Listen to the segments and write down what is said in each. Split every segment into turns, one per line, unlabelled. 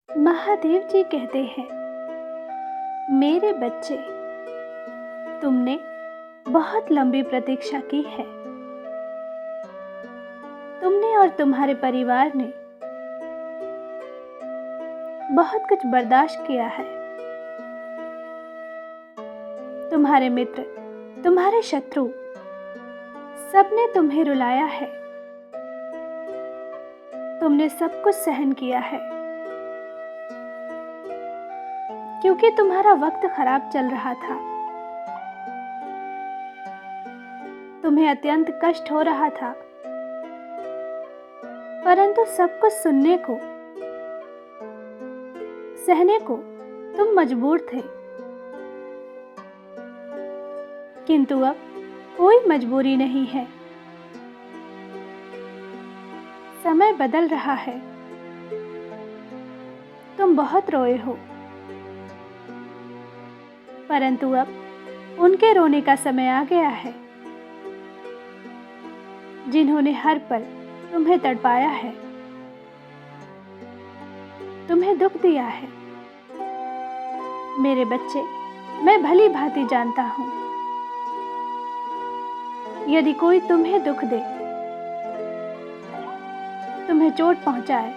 महादेव जी कहते हैं, मेरे बच्चे, तुमने बहुत लंबी प्रतीक्षा की है। तुमने और तुम्हारे परिवार ने बहुत कुछ बर्दाश्त किया है। तुम्हारे मित्र, तुम्हारे शत्रु, सबने तुम्हें रुलाया है। तुमने सब कुछ सहन किया है, क्योंकि तुम्हारा वक्त खराब चल रहा था। तुम्हें अत्यंत कष्ट हो रहा था, परंतु सब कुछ सुनने को, सहने को तुम मजबूर थे। किंतु अब कोई मजबूरी नहीं है। समय बदल रहा है। तुम बहुत रोए हो, परंतु अब उनके रोने का समय आ गया है, जिन्होंने हर पल तुम्हें तड़पाया है, तुम्हें दुख दिया है। मेरे बच्चे, मैं भली भांति जानता हूं, यदि कोई तुम्हें दुख दे, तुम्हें चोट पहुंचाए,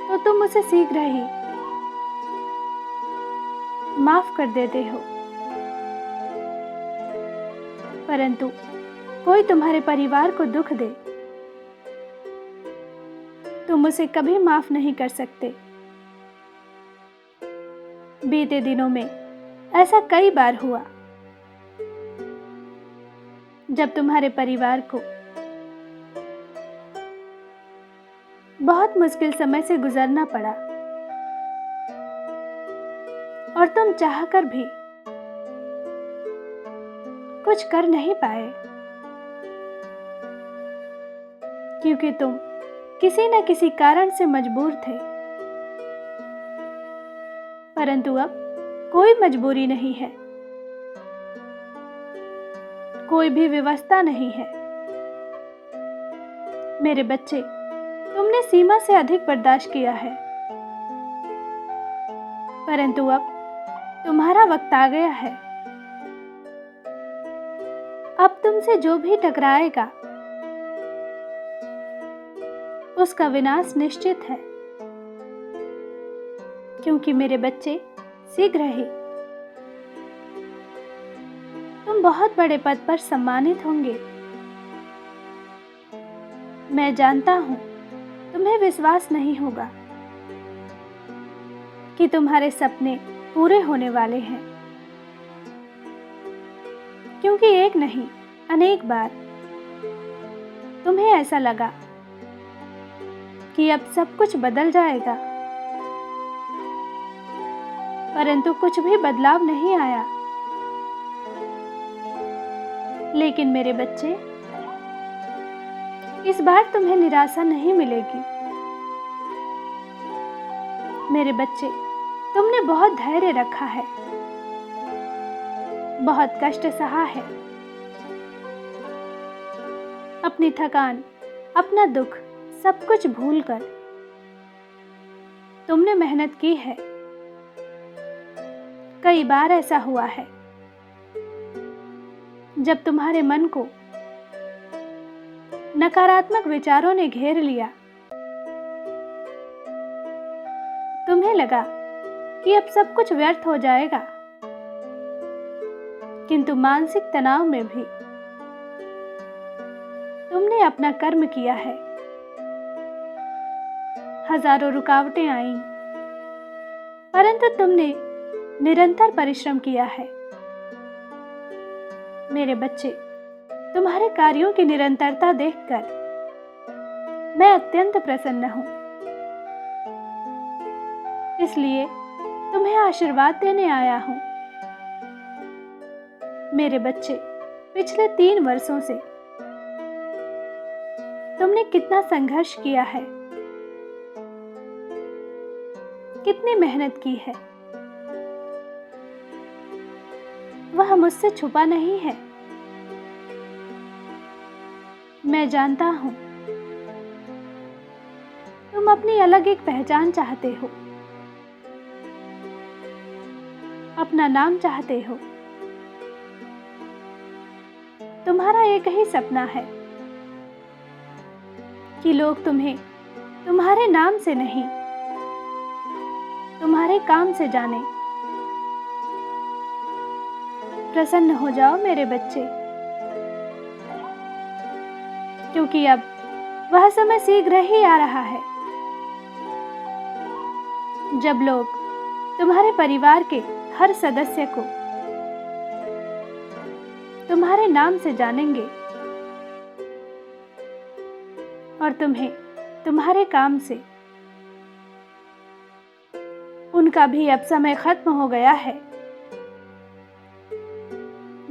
तो तुम उसे शीघ्र ही माफ कर देते हो। परंतु कोई तुम्हारे परिवार को दुख दे, तुम उसे कभी माफ नहीं कर सकते। बीते दिनों में ऐसा कई बार हुआ, जब तुम्हारे परिवार को बहुत मुश्किल समय से गुजरना पड़ा और तुम चाहकर भी कुछ कर नहीं पाए, क्योंकि तुम किसी न किसी कारण से मजबूर थे। परंतु अब कोई मजबूरी नहीं है, कोई भी व्यवस्था नहीं है। मेरे बच्चे, तुमने सीमा से अधिक बर्दाश्त किया है, परंतु अब तुम्हारा वक्त आ गया है। अब तुमसे जो भी टकराएगा, उसका विनाश निश्चित है, क्योंकि मेरे बच्चे, शीघ्र ही तुम बहुत बड़े पद पर सम्मानित होंगे। मैं जानता हूं, तुम्हें विश्वास नहीं होगा कि तुम्हारे सपने पूरे होने वाले हैं, क्योंकि एक नहीं, अनेक बार तुम्हें ऐसा लगा कि अब सब कुछ बदल जाएगा, परंतु कुछ भी बदलाव नहीं आया। लेकिन मेरे बच्चे, इस बार तुम्हें निराशा नहीं मिलेगी। मेरे बच्चे, तुमने बहुत धैर्य रखा है, बहुत कष्ट सहा है। अपनी थकान, अपना दुख, सब कुछ भूलकर तुमने मेहनत की है। कई बार ऐसा हुआ है, जब तुम्हारे मन को नकारात्मक विचारों ने घेर लिया, तुम्हें लगा कि अब सब कुछ व्यर्थ हो जाएगा। किंतु मानसिक तनाव में भी तुमने अपना कर्म किया है। हजारों रुकावटें आईं, परंतु तुमने निरंतर परिश्रम किया है। मेरे बच्चे, तुम्हारे कार्यों की निरंतरता देखकर मैं अत्यंत प्रसन्न हूं। इसलिए तुम्हें आशीर्वाद देने आया हूं। मेरे बच्चे, पिछले 3 वर्षों से तुमने कितना संघर्ष किया है, कितनी मेहनत की है, वह मुझसे छुपा नहीं है। मैं जानता हूं तुम अपनी अलग एक पहचान चाहते हो, अपना नाम चाहते हो। तुम्हारा एक ही सपना है कि लोग तुम्हें तुम्हारे नाम से नहीं, तुम्हारे काम से जाने। प्रसन्न हो जाओ मेरे बच्चे, क्योंकि अब वह समय शीघ्र ही आ रहा है जब लोग तुम्हारे परिवार के हर सदस्य को तुम्हारे नाम से जानेंगे और तुम्हें तुम्हारे काम से उनका भी अब समय खत्म हो गया है।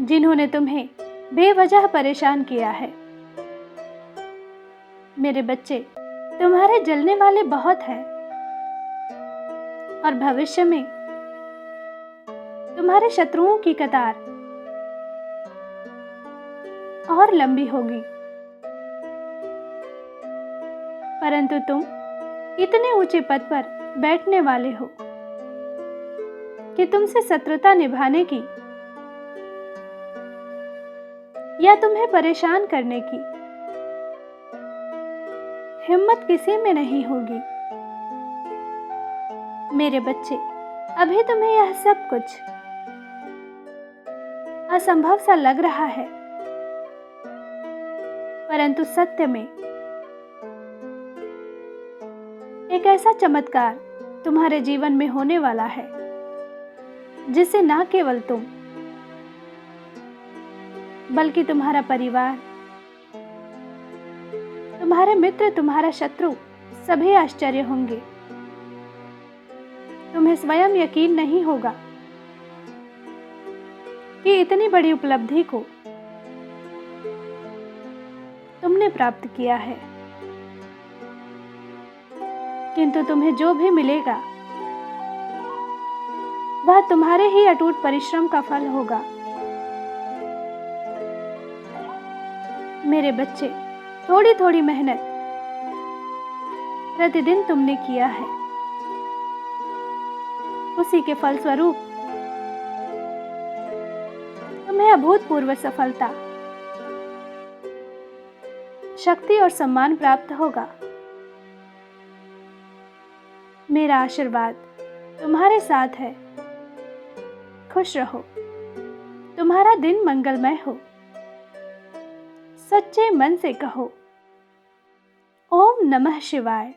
जिन्होंने तुम्हें बेवजह परेशान किया है मेरे बच्चे, तुम्हारे जलने वाले बहुत हैं और भविष्य में तुम्हारे शत्रुओं की कतार और लंबी होगी। परंतु तुम इतने ऊंचे पद पर बैठने वाले हो कि तुमसे शत्रुता निभाने की या तुम्हें परेशान करने की हिम्मत किसी में नहीं होगी। मेरे बच्चे, अभी तुम्हें यह सब कुछ असंभव सा लग रहा है, परंतु सत्य में एक ऐसा चमत्कार तुम्हारे जीवन में होने वाला है जिसे ना केवल तुम बल्कि तुम्हारा परिवार, तुम्हारे मित्र, तुम्हारा शत्रु सभी आश्चर्य होंगे। तुम्हें स्वयं यकीन नहीं होगा कि इतनी बड़ी उपलब्धि को तुमने प्राप्त किया है। किंतु तुम्हें जो भी मिलेगा वह तुम्हारे ही अटूट परिश्रम का फल होगा। मेरे बच्चे, थोड़ी थोड़ी मेहनत प्रतिदिन तुमने किया है, उसी के फलस्वरूप तुम्हें अभूतपूर्व सफलता, शक्ति और सम्मान प्राप्त होगा। मेरा आशीर्वाद तुम्हारे साथ है। खुश रहो, तुम्हारा दिन मंगलमय हो। सच्चे मन से कहो ओम नमः शिवाय।